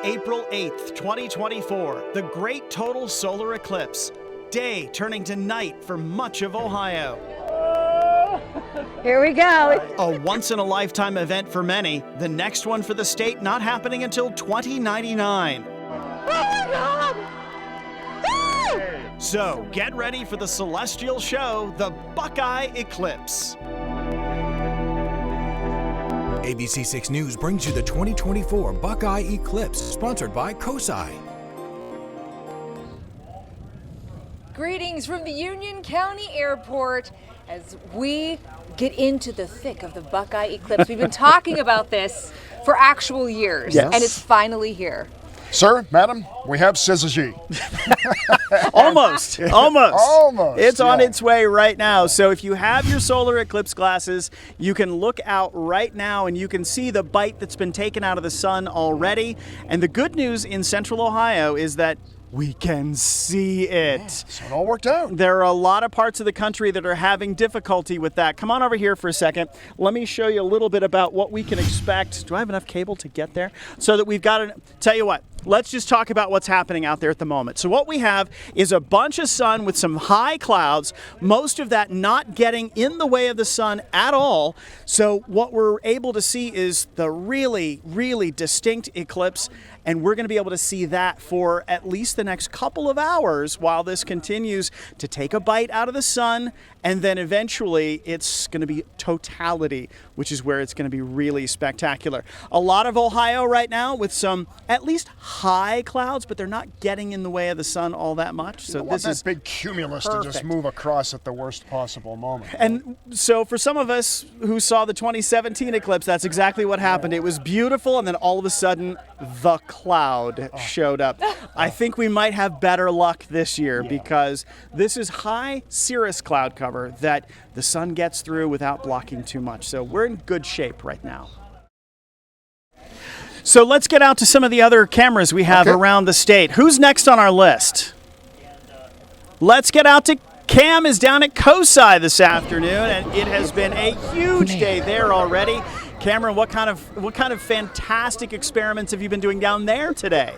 April 8th, 2024, the Great Total Solar Eclipse. Day turning to night for much of Ohio. Here we go. A once-in-a-lifetime event for many, the next one for the state not happening until 2099. Oh my God! So get ready for the celestial show, the Buckeye Eclipse. ABC 6 News brings you the 2024 Buckeye Eclipse, sponsored by COSI. Greetings from the Union County Airport as we get into the thick of the Buckeye Eclipse. We've been talking about this for actual years, and it's finally here. Sir, madam, we have syzygy. Almost. It's on yeah. its way right now. So if you have your solar eclipse glasses, you can look out right now and you can see the bite that's been taken out of the sun already. And the good news in central Ohio is that we can see it. Yeah, so it all worked out. There are a lot of parts of the country that are having difficulty with that. Come on over here for a second. Let me show you a little bit about what we can expect. Do I have enough cable to get there? So that we've got to tell you what. Let's just talk about what's happening out there at the moment. So what we have is a bunch of sun with some high clouds, most of that not getting in the way of the sun at all. So what we're able to see is the really, really distinct eclipse, and we're going to be able to see that for at least the next couple of hours while this continues to take a bite out of the sun, and then eventually it's going to be totality, which is where it's going to be really spectacular. A lot of Ohio right now with some at least high clouds, but they're not getting in the way of the sun all that much. So this is big cumulus perfect to just move across at the worst possible moment. And so for some of us who saw the 2017 eclipse, that's exactly what happened. It was beautiful, and then all of a sudden, the cloud showed up. I think we might have better luck this year because this is high cirrus cloud cover that the sun gets through without blocking too much. So we're in good shape right now. So let's get out to some of the other cameras we have around the state. Who's next on our list? Let's get out to Cam is down at COSI this afternoon, and it has been a huge day there already. Cameron, what kind of fantastic experiments have you been doing down there today?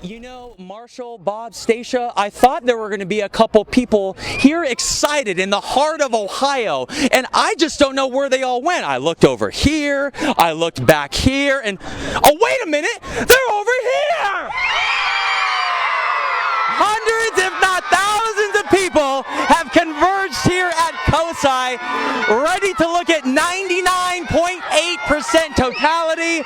You know, Marshall, Bob, Stacia, I thought there were going to be a couple people here excited in the heart of Ohio, and I just don't know where they all went. I looked over here, I looked back here, and oh, wait a minute, they're over here! Hundreds, if not thousands of people have converged here at COSI, ready to look at 99.8% totality.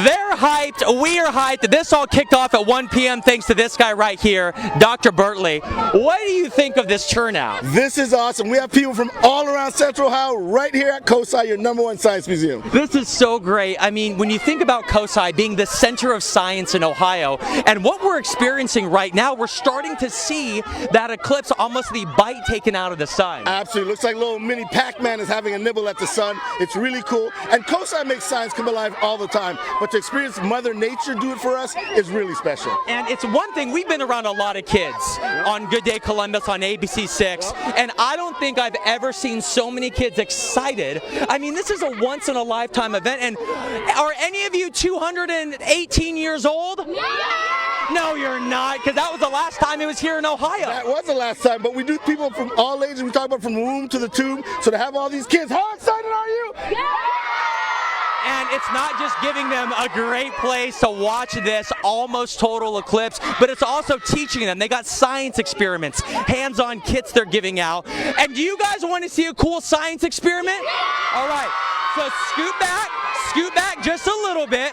They're hyped, we are hyped. This all kicked off at 1 p.m. thanks to this guy right here, Dr. Bertley. What do you think of this turnout? This is awesome. We have people from all around Central Ohio right here at COSI, your #1 science museum. This is so great. I mean, when you think about COSI being the center of science in Ohio, and what we're experiencing right now, we're starting to see that eclipse, almost the bite taken out of the sun. Absolutely. Looks like little mini Pac-Man is having a nibble at the sun. It's really cool. And COSI makes science come alive all the time. But to experience Mother Nature do it for us is really special. And it's one thing, we've been around a lot of kids on Good Day Columbus on ABC 6, and I don't think I've ever seen so many kids excited. I mean, this is a once-in-a-lifetime event, and are any of you 218 years old? Yeah! No, you're not, because that was the last time it was here in Ohio. That was the last time, but we do people from all ages. We talk about from the womb to the tomb. So to have all these kids, how excited are you? Yeah! And it's not just giving them a great place to watch this almost total eclipse, but it's also teaching them. They got science experiments, hands-on kits they're giving out. And do you guys want to see a cool science experiment? All right, so scoot back just a little bit.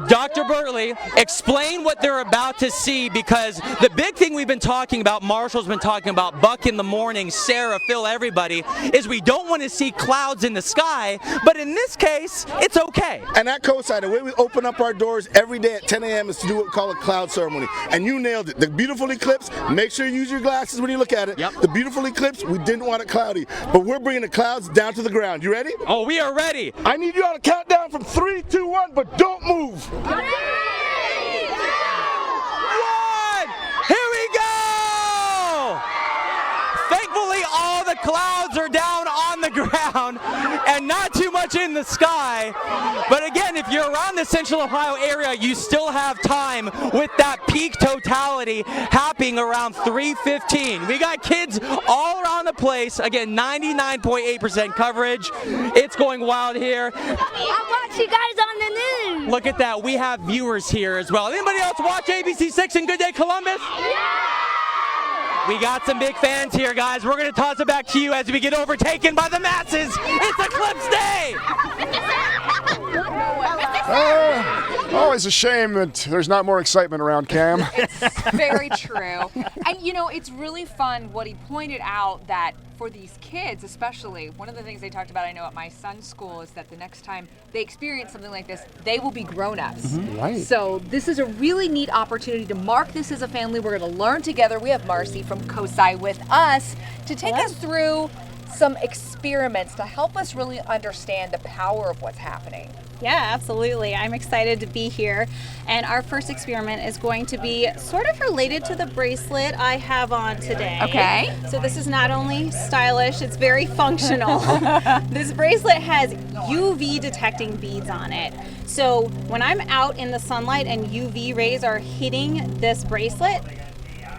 Dr. Bertley, explain what they're about to see, because the big thing we've been talking about, Marshall's been talking about, Buck in the morning, Sarah, Phil, everybody, is we don't want to see clouds in the sky, but in this case, it's okay. And at COSI, the way we open up our doors every day at 10 a.m. is to do what we call a cloud ceremony. And you nailed it. The beautiful eclipse, make sure you use your glasses when you look at it. Yep. The beautiful eclipse, we didn't want it cloudy, but we're bringing the clouds down to the ground. You ready? Oh, we are ready. I need you all to count down from 3, 2, 1, but don't move. 3, 2, 1, here we go! Thankfully, all the clouds are down on the ground, and not too much much in the sky. But again, if you're around the Central Ohio area, you still have time with that peak totality happening around 3:15. We got kids all around the place. Again, 99.8% coverage. It's going wild here. I watch you guys on the news. Look at that. We have viewers here as well. Anybody else watch ABC6 and Good Day Columbus? We got some big fans here, guys. We're going to toss it back to you as we get overtaken by the masses. It's Eclipse Day! Always a shame that there's not more excitement around Cam. It's very true. And you know, it's really fun what he pointed out, that for these kids especially, one of the things they talked about, I know at my son's school, is that the next time they experience something like this, they will be grown-ups. Right. So this is a really neat opportunity to mark this as a family. We're going to learn together. We have Marcy from COSI with us to take us through some experiments to help us really understand the power of what's happening. Yeah, absolutely. I'm excited to be here. And our first experiment is going to be sort of related to the bracelet I have on today. Okay. So this is not only stylish, it's very functional. This bracelet has UV detecting beads on it. So when I'm out in the sunlight and UV rays are hitting this bracelet,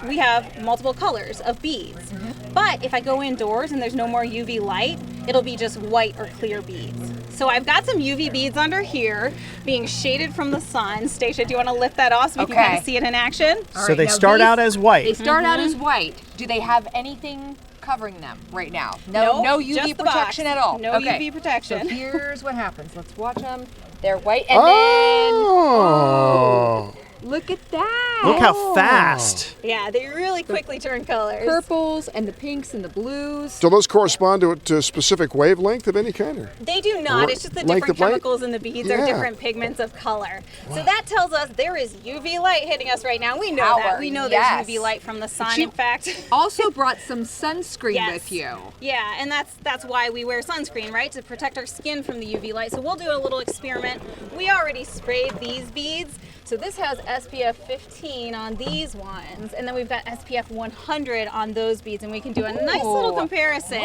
we have multiple colors of beads. But if I go indoors and there's no more UV light, it'll be just white or clear beads. So I've got some UV beads under here being shaded from the sun. Stacia, do you want to lift that off so we can kind of see it in action? So they start out as white. They start out as white. Do they have anything covering them right now? Nope, No just UV the protection box. at all? No Okay. UV protection. So here's what happens. Let's watch them. They're white and Oh. then... Look at that. Look how fast. Yeah, they really quickly turn colors. Purples and the pinks and the blues. Do those correspond to a specific wavelength of any kind? Or? They do not. It's just the Length different of light? chemicals in the beads are Yeah. different pigments of color. So that tells us there is UV light hitting us right now. We know Power, that. We know yes. there's UV light from the sun. you- In fact, Also brought some sunscreen Yes. with you. yeah, and that's why we wear sunscreen, right? To protect our skin from the UV light. So we'll do a little experiment. We already sprayed these beads. So this has SPF 15 on these ones, and then we've got SPF 100 on those beads, and we can do a nice little comparison.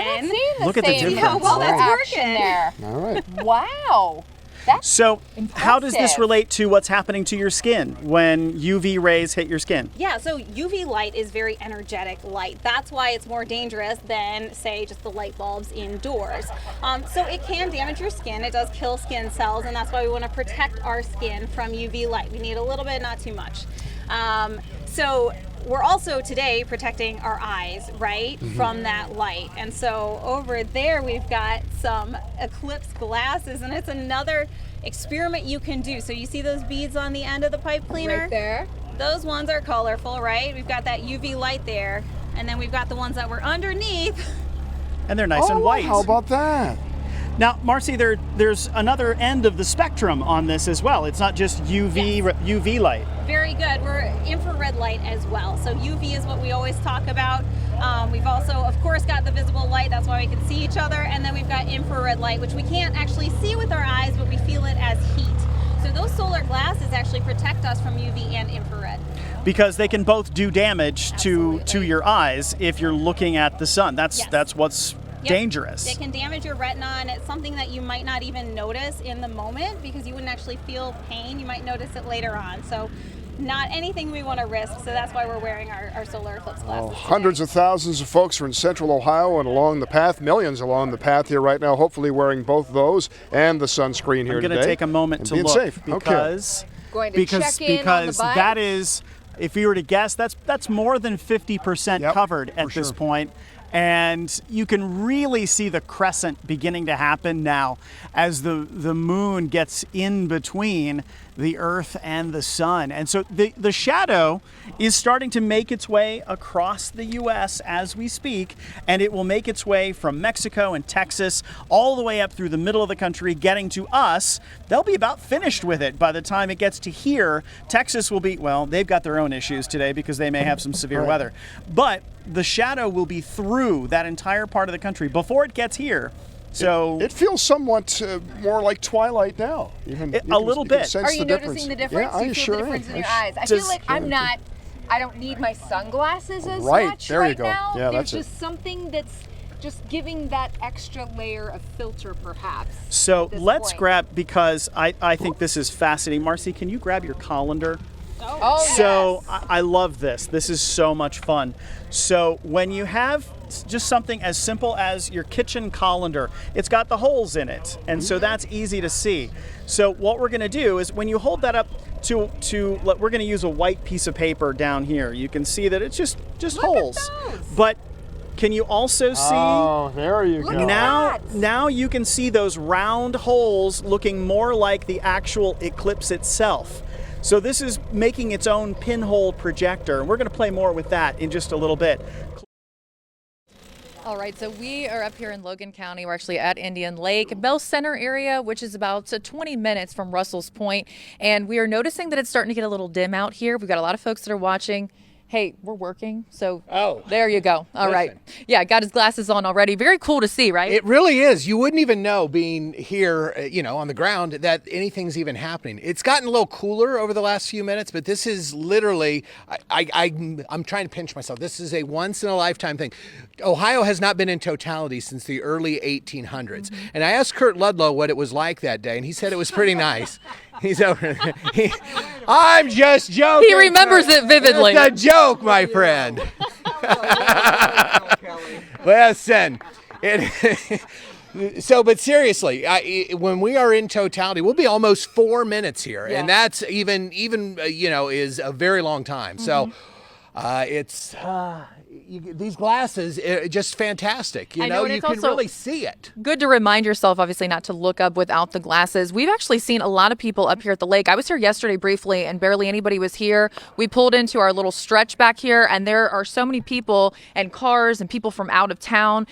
Look at the same difference. How well that's action working. there. All right. Wow. That's So how does this impressive. relate to what's happening to your skin when UV rays hit your skin? Yeah, so UV light is very energetic light. That's why it's more dangerous than, say, just the light bulbs indoors. So it can damage your skin. It does kill skin cells, and that's why we want to protect our skin from UV light. We need a little bit, not too much. So we're also today protecting our eyes, right, from that light. And so over there we've got some Eclipse glasses, and it's another experiment you can do. So you see those beads on the end of the pipe cleaner? right there. Those ones are colorful, right? We've got that UV light there, and then we've got the ones that were underneath. And they're nice and white. How about that? Now, Marcy, there's another end of the spectrum on this as well. It's not just UV light. Very good. We're infrared light as well. So UV is what we always talk about. We've also, of course, got the visible light. That's why we can see each other. And then we've got infrared light, which we can't actually see with our eyes, but we feel it as heat. So those solar glasses actually protect us from UV and infrared. Because they can both do damage to Absolutely. your eyes if you're looking at the sun. That's Yes. what's Yep. dangerous. They can damage your retina, and it's something that you might not even notice in the moment because you wouldn't actually feel pain. You might notice it later on. So not anything we want to risk. So that's why we're wearing our solar eclipse glasses. today. Hundreds of thousands of folks are in central Ohio and along the path, millions along the path here right now, hopefully wearing both those and the sunscreen here I'm going today. to take a moment and to being look safe. because Going to check in on the bike. that is, if you were to guess, that's more than 50% Yep, covered at for this sure. point. And you can really see the crescent beginning to happen now as the moon gets in between the Earth and the sun. And so the shadow is starting to make its way across the U.S. as we speak, and it will make its way from Mexico and Texas all the way up through the middle of the country, getting to us. They'll be about finished with it by the time it gets to here. Texas will be, well, they've got their own issues today because they may have some severe weather. But the shadow will be through that entire part of the country before it gets here. So It feels somewhat more like twilight now. Even A little bit. Sense Are you the noticing the difference. difference? Yeah, you I feel sure the difference am. in your I eyes. I Does- feel like I don't need my sunglasses as Right, much there you right go. now. Yeah, There's that's it. just something that's just giving that extra layer of filter perhaps. So let's grab, because I think this is fascinating. Marcy, can you grab your colander? Oh, so yes. I love this. This is so much fun. So when you have just something as simple as your kitchen colander, it's got the holes in it, and so that's easy to see. So what we're going to do is when you hold that up to we're going to use a white piece of paper down here. You can see that it's just holes. But can you also see? Oh, there you go. Now you can see those round holes looking more like the actual Eclipse itself. So this is making its own pinhole projector, and we're going to play more with that in just a little bit. All right, so we are up here in Logan County. We're actually at Indian Lake, Bell Center area, which is about 20 minutes from Russell's Point. And we are noticing that it's starting to get a little dim out here. We've got a lot of folks that are watching. Hey, we're working, so there you go. All right. Yeah, got his glasses on already. Very cool to see, right? It really is. You wouldn't even know being here, on the ground that anything's even happening. It's gotten a little cooler over the last few minutes, but this is literally, I'm trying to pinch myself. This is a once in a lifetime thing. Ohio has not been in totality since the early 1800s. And I asked Kurt Ludlow what it was like that day, and he said it was pretty nice. He's over there. I'm just joking. He remembers it vividly. It's a joke, my friend. Listen. But seriously, when we are in totality, we'll be almost 4 minutes here, and that's even is a very long time. So it's these glasses are just fantastic. You can really see it. Good to remind yourself, obviously, not to look up without the glasses. We've actually seen a lot of people up here at the lake. I was here yesterday briefly, and barely anybody was here. We pulled into our little stretch back here, and there are so many people and cars and people from out of town.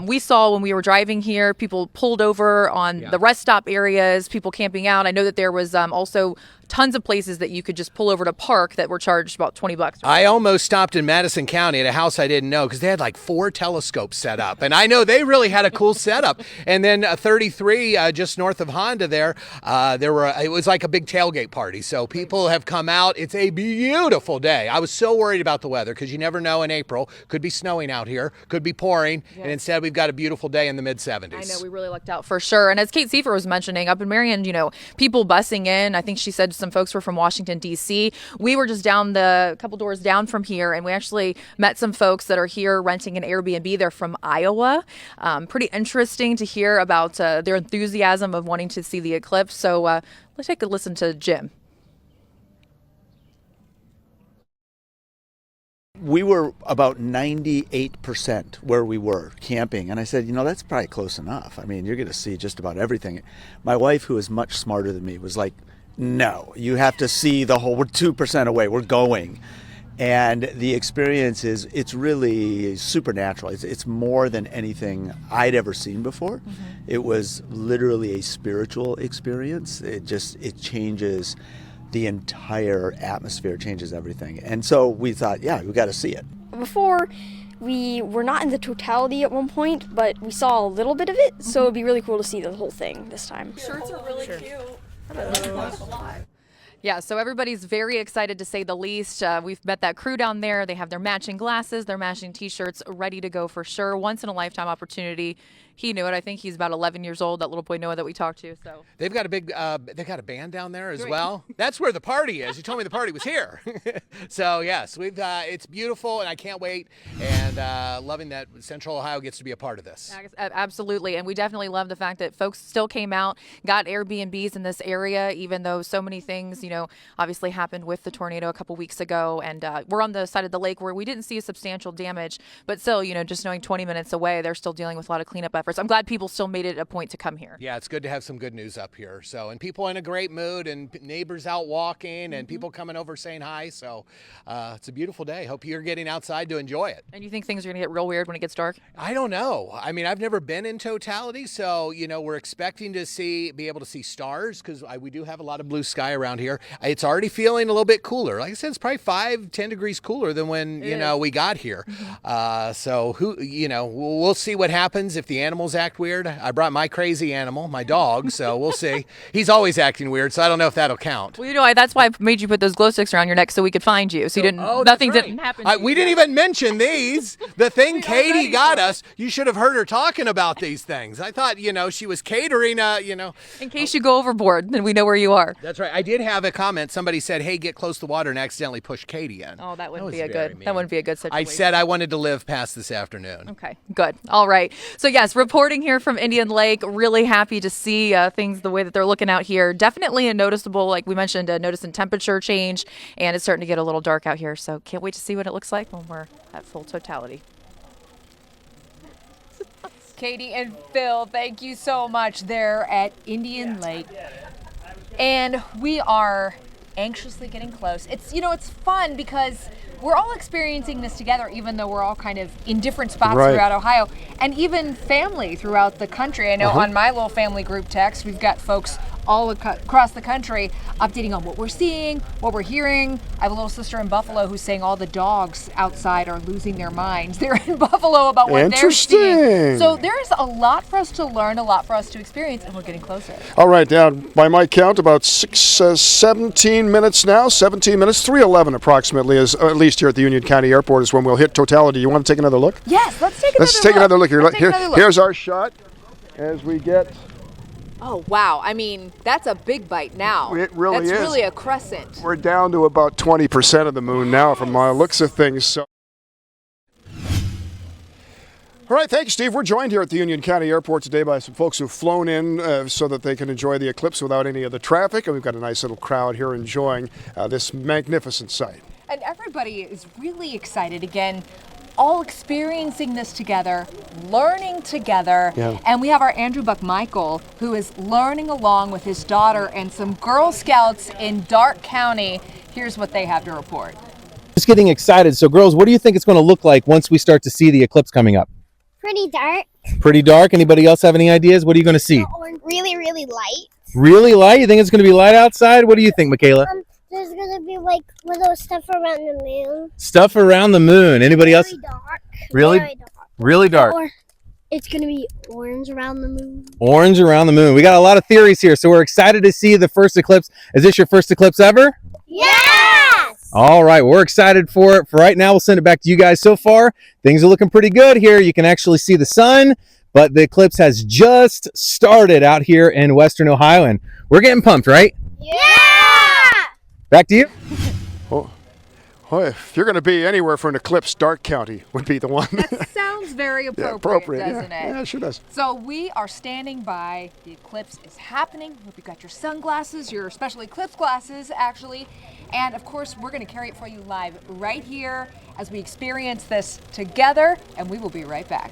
We saw when we were driving here, people pulled over on the rest stop areas, people camping out. I know that there was also tons of places that you could just pull over to park that were charged about $20. I almost stopped in Madison County at a house I didn't know because they had like 4 telescopes set up, and I know they really had a cool setup. And then 33 just north of Honda it was like a big tailgate party. So people have come out. It's a beautiful day. I was so worried about the weather because you never know in April. Could be snowing out here, could be pouring, and instead we've got a beautiful day in the mid-70s. I know, we really lucked out for sure. And as Kate Seifer was mentioning, up in Marion, people busing in. I think she said some folks were from Washington, D.C. We were just down a couple doors down from here, and we actually met some folks that are here renting an Airbnb. They're from Iowa. Pretty interesting to hear about their enthusiasm of wanting to see the eclipse. So let's take a listen to Jim. We were about 98% where we were camping, and I said, that's probably close enough. I mean, you're going to see just about everything. My wife, who is much smarter than me, was like, no, you have to see the whole, we're 2% away, we're going. And the experience it's really supernatural. It's more than anything I'd ever seen before. Mm-hmm. It was literally a spiritual experience. It changes the entire atmosphere, changes everything. And so we thought, we got to see it. Before, we were not in the totality at one point, but we saw a little bit of it, so it'd be really cool to see the whole thing this time. Shirts are really cute. Yeah, so everybody's very excited to say the least. We've met that crew down there. They have their matching glasses, their matching T-shirts ready to go for sure. Once in a lifetime opportunity. He knew it. I think he's about 11 years old, that little boy Noah that we talked to. So they've got they've got a band down there as well. That's where the party is. You told me the party was here. So yes, it's beautiful, and I can't wait. And loving that Central Ohio gets to be a part of this. Absolutely, and we definitely love the fact that folks still came out, got Airbnbs in this area, even though so many things, obviously happened with the tornado a couple weeks ago. And we're on the side of the lake where we didn't see a substantial damage, but still, just knowing 20 minutes away, they're still dealing with a lot of cleanup efforts. I'm glad people still made it a point to come here. Yeah, it's good to have some good news up here. So, and people in a great mood, and neighbors out walking, and people coming over saying hi. So, it's a beautiful day. Hope you're getting outside to enjoy it. And you think things are going to get real weird when it gets dark? I don't know. I mean, I've never been in totality, so we're expecting to be able to see stars because we do have a lot of blue sky around here. It's already feeling a little bit cooler. Like I said, it's probably 5-10 degrees cooler than when we got here. So we'll see what happens if the animals animals act weird. I brought my crazy animal, my dog, so we'll see. He's always acting weird, so I don't know if that'll count. Well, you know, that's why I made you put those glow sticks around your neck so we could find you. So you didn't. Nothing didn't happen. We didn't even mention these. The thing Katie got us. You should have heard her talking about these things. I thought, she was catering. In case you go overboard, then we know where you are. That's right. I did have a comment. Somebody said, "Hey, get close to the water," and accidentally push Katie in. Oh, that wouldn't be a good. That wouldn't be a good situation. I said I wanted to live past this afternoon. Okay, good. All right. So yes, reporting here from Indian Lake. Really happy to see things the way that they're looking out here. Definitely a noticeable, like we mentioned, a notice in temperature change, and it's starting to get a little dark out here. So can't wait to see what it looks like when we're at full totality. Katie and Phil, thank you so much there at Indian Lake. And we are anxiously getting close. It's fun because we're all experiencing this together, even though we're all kind of in different spots throughout Ohio, and even family throughout the country. I know on my little family group text, we've got folks all across the country updating on what we're seeing, what we're hearing. I have a little sister in Buffalo who's saying all the dogs outside are losing their minds. They're in Buffalo about what they're seeing. So there's a lot for us to learn, a lot for us to experience, and we're getting closer. All right, down by my count, about 17 minutes now. 17 minutes, 3:11 approximately, is at least here at the Union County Airport is when we'll hit totality. You want to take another look? Yes, let's take another look. Let's take another look. Here's our shot as we get. Oh, wow. I mean, that's a big bite now. It really is. That's really a crescent. We're down to about 20% of the moon now from the looks of things. So. All right, thanks, Steve. We're joined here at the Union County Airport today by some folks who've flown in so that they can enjoy the eclipse without any of the traffic. And we've got a nice little crowd here enjoying this magnificent sight. And everybody is really excited again. All experiencing this together, learning together. Yeah. And we have our Andrew Buckmichael, who is learning along with his daughter and some Girl Scouts in Darke County. Here's what they have to report. Just getting excited. So girls, what do you think it's going to look like once we start to see the eclipse coming up? Pretty dark. Pretty dark. Anybody else have any ideas? What are you going to see? Really, really light. Really light? You think it's going to be light outside? What do you think, Michaela? There's going to be like little stuff around the moon. Stuff around the moon. Anybody else? Dark. Really? Very dark. Really dark. Or it's going to be orange around the moon. Orange around the moon. We got a lot of theories here, so we're excited to see the first eclipse. Is this your first eclipse ever? Yes! All right, we're excited for it. For right now, we'll send it back to you guys. So far, things are looking pretty good here. You can actually see the sun, but the eclipse has just started out here in Western Ohio, and we're getting pumped, right? Yeah! Back to you. Oh, if you're going to be anywhere for an eclipse, Darke County would be the one. That sounds very appropriate, doesn't it? Yeah, it sure does. So we are standing by. The eclipse is happening. Hope you got your sunglasses, your special eclipse glasses, actually. And of course, we're going to carry it for you live right here as we experience this together, and we will be right back.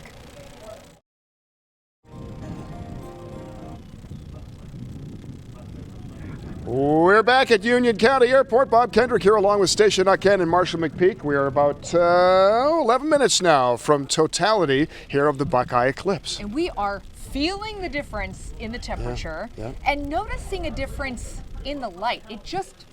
We're back at Union County Airport. Bob Kendrick here along with Station Ken and Marshall McPeak. We are about 11 minutes now from totality here of the Buckeye eclipse. And we are feeling the difference in the temperature and noticing a difference in the light. It just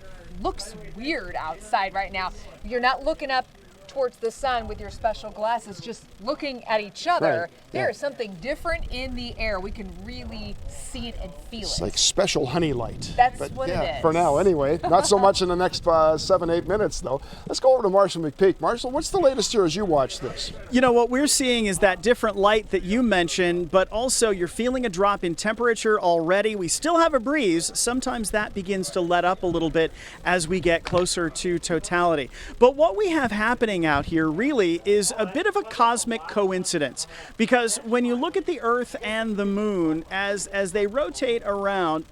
looks weird outside right now. You're not looking up towards the sun with your special glasses, just looking at each other. Right. There is something different in the air. We can really see it and feel It's it. like special honey light. That's what it is. For now anyway. Not so much in the next 7-8 minutes though. Let's go over to Marshall McPeak. Marshall, what's the latest here as you watch this? You know, what we're seeing is that different light that you mentioned, but also you're feeling a drop in temperature already. We still have a breeze. Sometimes that begins to let up a little bit as we get closer to totality. But what we have happening out here really is a bit of a cosmic coincidence, because when you look at the Earth and the moon as they rotate around,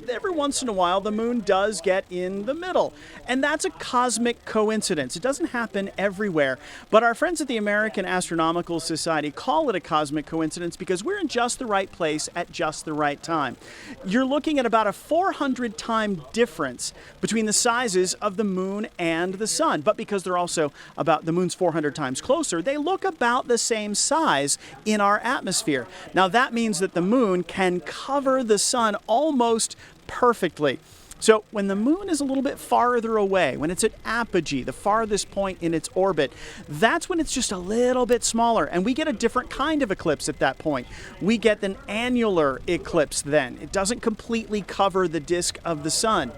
every once in a while the moon does get in the middle, and that's a cosmic coincidence. It doesn't happen everywhere, but our friends at the American Astronomical Society call it a cosmic coincidence because we're in just the right place at just the right time. You're looking at about a 400-time difference between the sizes of the moon and the sun, but because they're also about the moon's 400 times closer, they look about the same size in our atmosphere. Now that means that the moon can cover the sun almost perfectly. So when the moon is a little bit farther away, when it's at apogee, the farthest point in its orbit, that's when it's just a little bit smaller, and we get a different kind of eclipse at that point. We get an annular eclipse then. It doesn't completely cover the disk of the sun,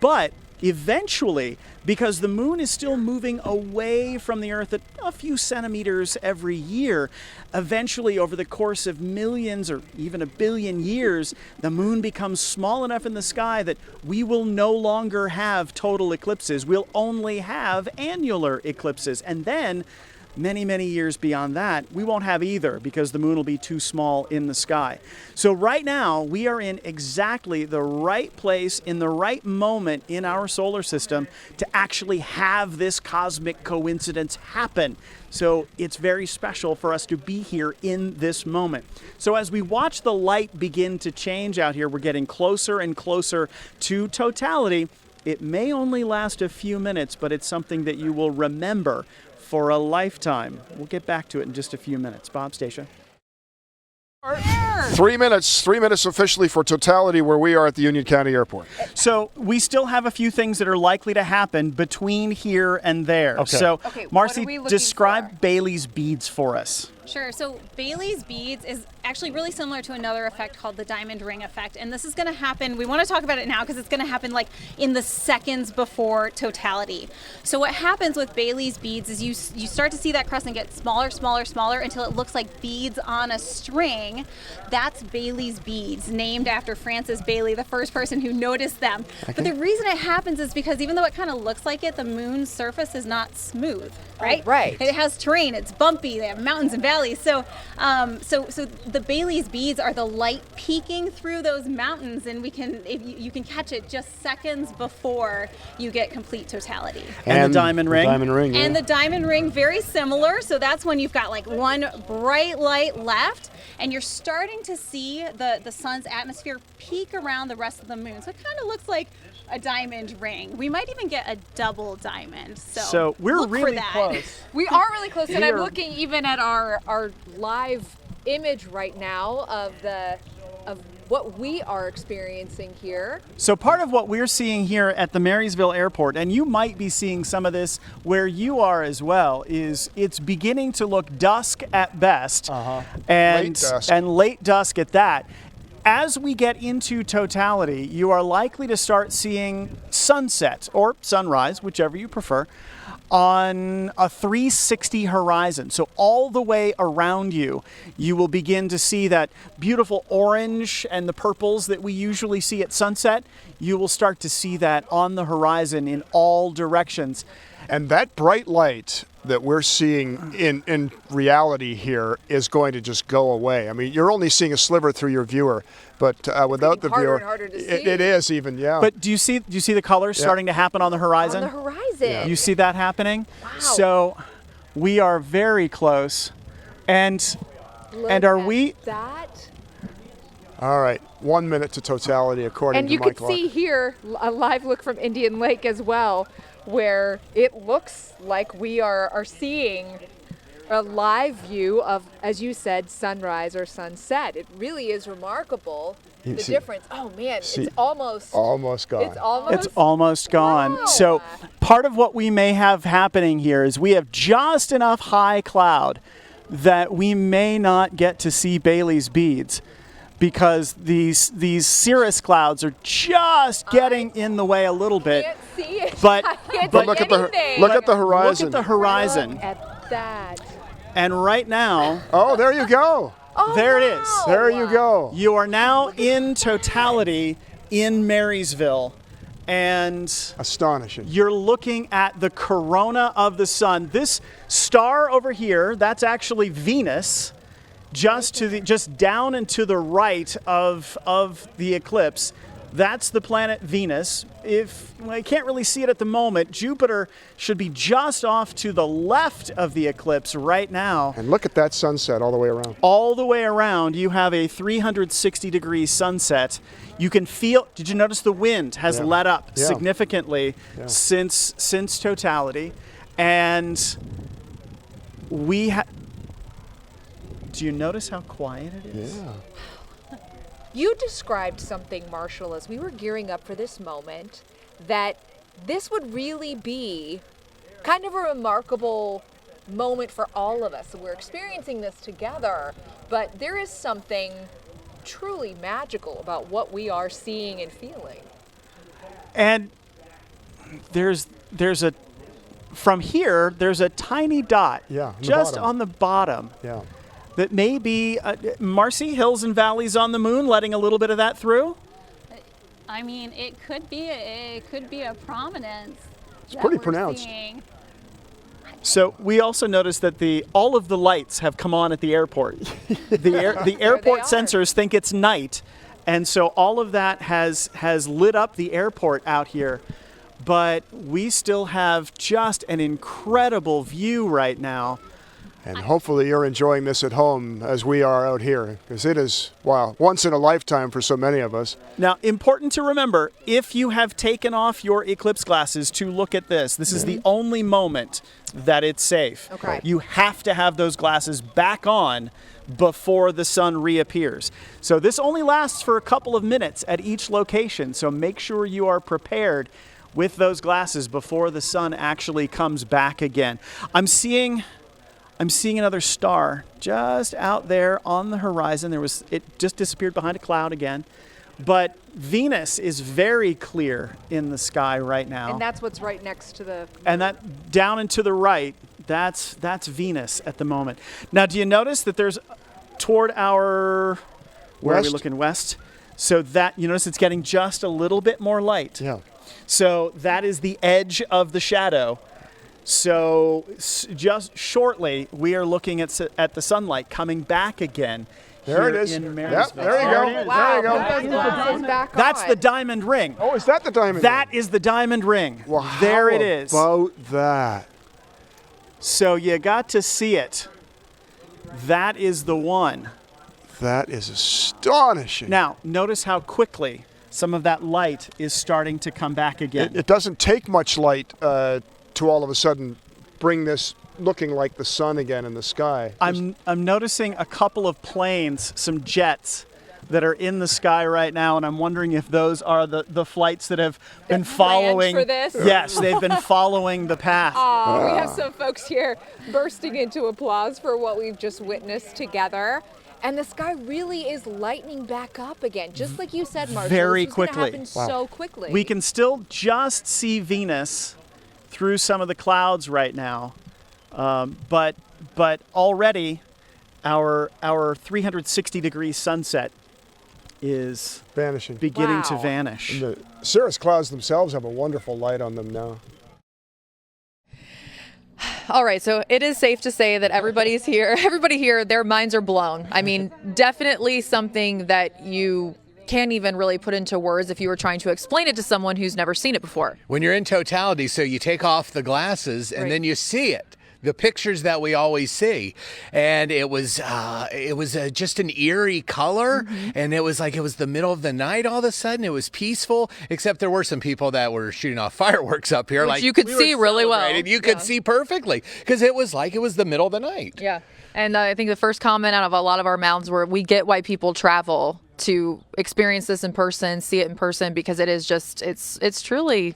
but eventually, because the moon is still moving away from the Earth at a few centimeters every year, eventually over the course of millions or even a billion years, the moon becomes small enough in the sky that we will no longer have total eclipses. We'll only have annular eclipses. And then many, many years beyond that, we won't have either because the moon will be too small in the sky. So right now, we are in exactly the right place in the right moment in our solar system to actually have this cosmic coincidence happen. So it's very special for us to be here in this moment. So as we watch the light begin to change out here, we're getting closer and closer to totality. It may only last a few minutes, but it's something that you will remember for a lifetime. We'll get back to it in just a few minutes. Bob, Stacia. 3 minutes officially for totality where we are at the Union County Airport. So we still have a few things that are likely to happen between here and there. Okay. So Marcy, what are we describe Bailey's beads for us. Sure. So Bailey's beads is actually really similar to another effect called the diamond ring effect. And this is going to happen, we want to talk about it now because it's going to happen like in the seconds before totality. So what happens with Bailey's beads is you start to see that crescent get smaller, smaller, smaller until it looks like beads on a string. That's Bailey's beads, named after Francis Bailey, the first person who noticed them. Okay. But the reason it happens is because even though it kind of looks like it, the moon's surface is not smooth, right? Oh, right. It has terrain, it's bumpy, they have mountains and valleys. So the Bailey's beads are the light peeking through those mountains, and you can catch it just seconds before you get complete totality. And the diamond ring. And the diamond ring, very similar. So that's when you've got like one bright light left, and you're starting to see the sun's atmosphere peek around the rest of the moon. So it kind of looks like a diamond ring. We might even get a double diamond. So we're look really for that. close. We are really close, and I'm looking even at our live image right now of what we are experiencing here. So part of what we're seeing here at the Marysville Airport, and you might be seeing some of this where you are as well, is it's beginning to look dusk at best, and late dusk at that. As we get into totality, you are likely to start seeing sunset or sunrise, whichever you prefer, on a 360 horizon. So all the way around you, you will begin to see that beautiful orange and the purples that we usually see at sunset. You will start to see that on the horizon in all directions. And that bright light that we're seeing in reality here is going to just go away. I mean, you're only seeing a sliver through your viewer, but without the viewer, it is even, yeah. But do you see the colors starting to happen on the horizon? On the horizon. Yeah. You see that happening? Wow. So we are very close. And are we? That. All right, 1 minute to totality according And to you my can see here a live look from Indian Lake as well, where it looks like we are seeing a live view of, as you said, sunrise or sunset. It really is remarkable, the difference. Oh man, it's almost gone. It's almost gone. Wow. So part of what we may have happening here is we have just enough high cloud that we may not get to see Bailey's beads, because these cirrus clouds are just getting in the way a little bit. Can't see it. But look at the horizon. Look at the horizon. Look at that. And right now, there you go. Oh, there it is. There you go. You are now in totality in Marysville. And astonishing. You're looking at the corona of the sun. This star over here, that's actually Venus. Just down and to the right of the eclipse, that's the planet Venus. I can't really see it at the moment, Jupiter should be just off to the left of the eclipse right now. And look at that sunset all the way around. All the way around, you have a 360-degree sunset. You can feel. Did you notice the wind has let up significantly since totality, and we have. Do you notice how quiet it is? Yeah. You described something, Marshall, as we were gearing up for this moment, that this would really be kind of a remarkable moment for all of us. We're experiencing this together, but there is something truly magical about what we are seeing and feeling. And from here, there's a tiny dot just on the bottom. Yeah. That may be, Marcy, hills and valleys on the moon, letting a little bit of that through? I mean, it could be a prominence. It's pretty pronounced. Seeing. So we also noticed that all of the lights have come on at the airport. The airport sensors think it's night, and so all of that has lit up the airport out here. But we still have just an incredible view right now. And hopefully you're enjoying this at home as we are out here, because it is, wow, once in a lifetime for so many of us. Now, important to remember, if you have taken off your eclipse glasses to look at this is the only moment that it's safe. Okay. You have to have those glasses back on before the sun reappears. So this only lasts for a couple of minutes at each location, so make sure you are prepared with those glasses before the sun actually comes back again. I'm seeing another star just out there on the horizon. It just disappeared behind a cloud again. But Venus is very clear in the sky right now. And that's what's right next to the... And that down and to the right, that's Venus at the moment. Now, do you notice that there's toward our... Where are we looking? West? So that, you notice it's getting just a little bit more light. Yeah. So that is the edge of the shadow. So just shortly, we are looking at the sunlight coming back again. There it is. In Yep, there you go. Wow, there you go. That's the diamond ring. Oh, is that the diamond ring? That is the diamond ring. Well, there it how is. about that? So you got to see it. That is the one. That is astonishing. Now, notice how quickly some of that light is starting to come back again. It doesn't take much light to all of a sudden bring this looking like the sun again in the sky. I'm noticing a couple of planes, some jets that are in the sky right now, and I'm wondering if those are the flights that have been following. For this? Yes, they've been following the path. We have some folks here bursting into applause for what we've just witnessed together. And the sky really is lightening back up again, just like you said, Marshall. Very this was gonna quickly. happen so quickly. We can still just see Venus through some of the clouds right now, but already our 360-degree sunset is vanishing, beginning to vanish. And the cirrus clouds themselves have a wonderful light on them now. All right, so it is safe to say that everybody here, their minds are blown. I mean, definitely something that you can't even really put into words if you were trying to explain it to someone who's never seen it before. When you're in totality, so you take off the glasses and then you see it. The pictures that we always see, and it was just an eerie color, and it was like it was the middle of the night. All of a sudden, it was peaceful. Except there were some people that were shooting off fireworks up here, which like you could see really well. You could see perfectly because it was like it was the middle of the night. Yeah, and I think the first comment out of a lot of our mouths were, "We get why people travel to experience this in person, see it in person, because it is just it's truly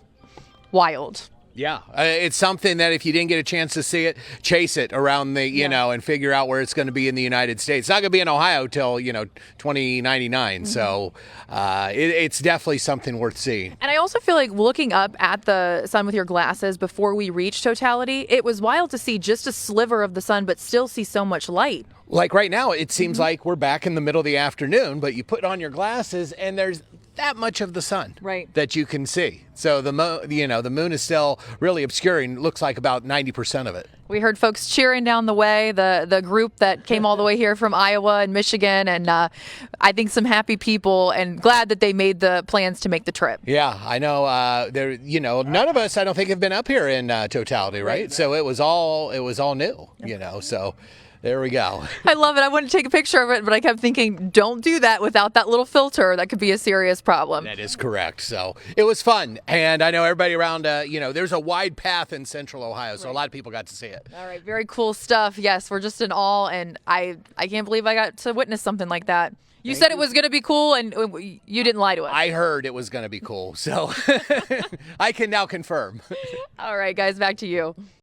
wild." Yeah, it's something that if you didn't get a chance to see it, chase it around the, you know, and figure out where it's going to be in the United States. It's not going to be in Ohio till, 2099. So it's definitely something worth seeing. And I also feel like looking up at the sun with your glasses before we reach totality, it was wild to see just a sliver of the sun, but still see so much light. Like right now, it seems like we're back in the middle of the afternoon, but you put on your glasses and there's that much of the sun that you can see. So the moon is still really obscuring. Looks like about 90% of it. We heard folks cheering down the way, the group that came all the way here from Iowa and Michigan, and I think some happy people, and glad that they made the plans to make the trip. Yeah, I know. None of us, I don't think, have been up here in totality, right? So it was all new. So There we go. I love it. I wanted to take a picture of it, but I kept thinking, don't do that without that little filter. That could be a serious problem. That is correct. So it was fun. And I know everybody around, there's a wide path in central Ohio, so a lot of people got to see it. All right, very cool stuff. Yes, we're just in awe, and I can't believe I got to witness something like that. You said it was going to be cool, and you didn't lie to us. I heard it was going to be cool, so I can now confirm. All right, guys, back to you.